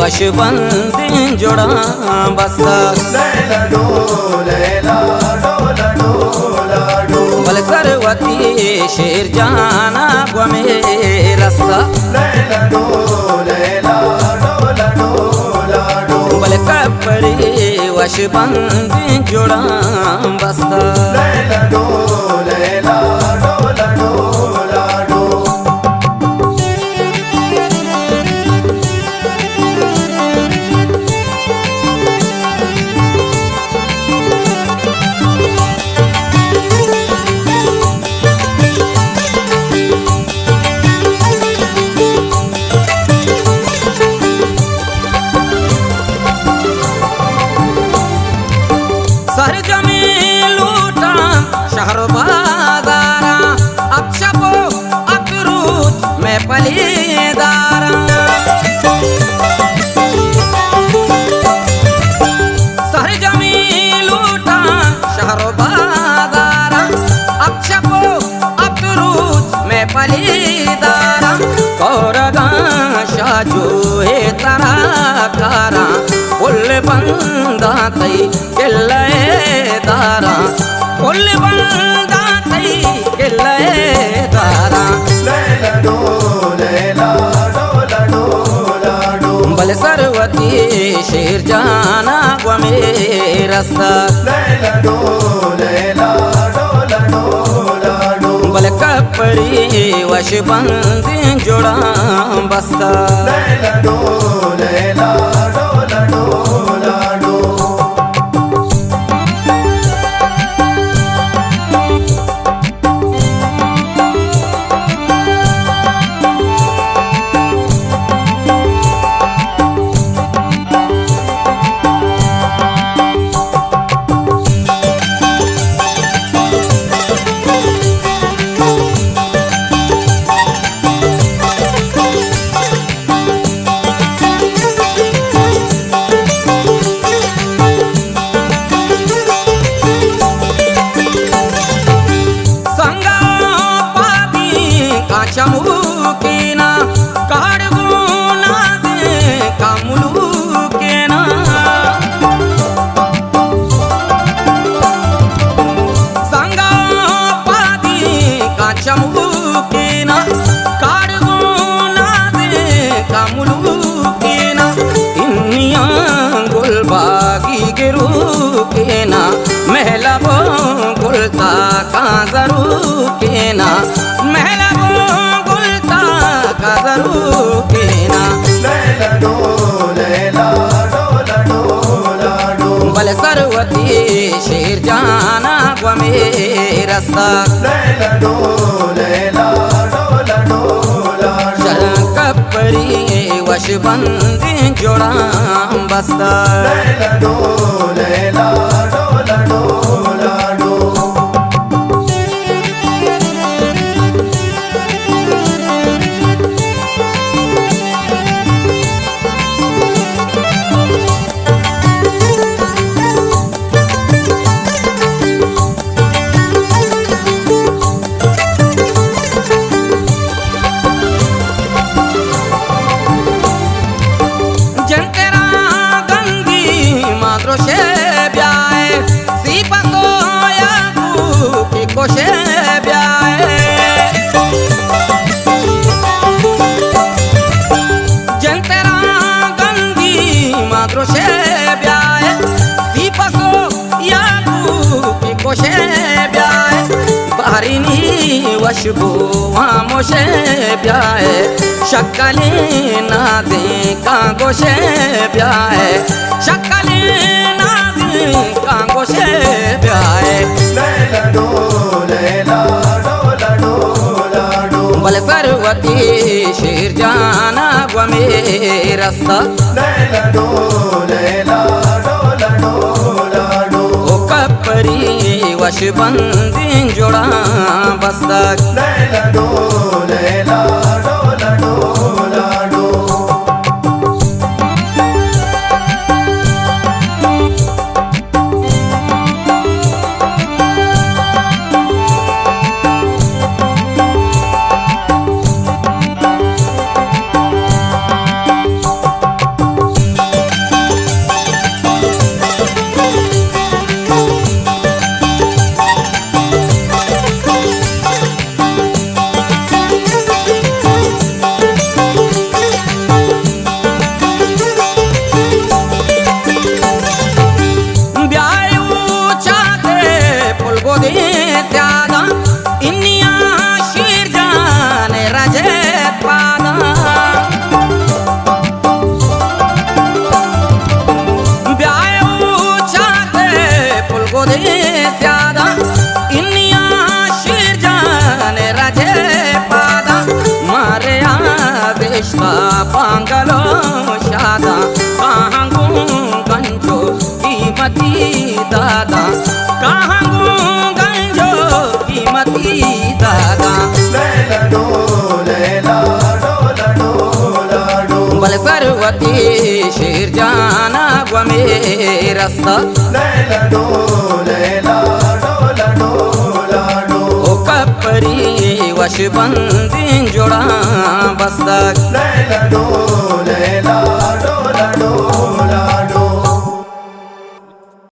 वशबंदी जोड़ा बस्ता लैला डोला डो बल सरवती शेर जाना ग्वमे रस्ता लैला डोला डो बल कपड़ी वशबंदी जोड़ा बस्ता लैला डोला डो सर जमीन लूटा शहर बाजारा अब छपो अकरूज में पलीदारा सर जमीन लूटा शहर बाजारा अब छपो अकरूज में पलीदारा कौरगा शाजू है तरा कारा पुल बंदा तई किल्ले दारा पुल बंदा तई किल्ले दारा लैला डोला डो बल सरवती शेर जाना ग्वमे रस्ता लैला डोला डो बल कपड़ी वशबंदी जोड़ा बस्ता लैला डोला डो चमुकेना काड़गुना दे कामुलुकेना संगा पादी का चमुकेना काड़गुना दे कामुलुकेना इन्निया गुलबागी गिरुकेना महला बो गुलता का जरूकेना महला केना लैला डोला डो बल सरवती शेर जाना ग्वमे रस्ता लैला डोला डो कपड़ी वशबंदी जोड़ा बस्ता लैला डोला डो शे ब्याए सी पसोया की कोशे ब्याए जंतरा गंगी माद्रो शे ब्याए सी पसो या की कोशे ब्याए बारिनी वशबो मोशे ब्याए शक्कले ना दे का गोशे ब्याए शक्कले कांगो से ब्याए लैला डोला डो बल सरवती शेर जाना ग्वमे रस्ता लैला डोला डो कपड़ी वशबंदी जोड़ा बस्ता लैला डोला डो लैला डोला डोला डो बल सरवती शिरजाना ग्वमे रस्ता लैला डोला डोला डो ओ कपरी वश बंदी जोड़ा बस्ता लैला डोला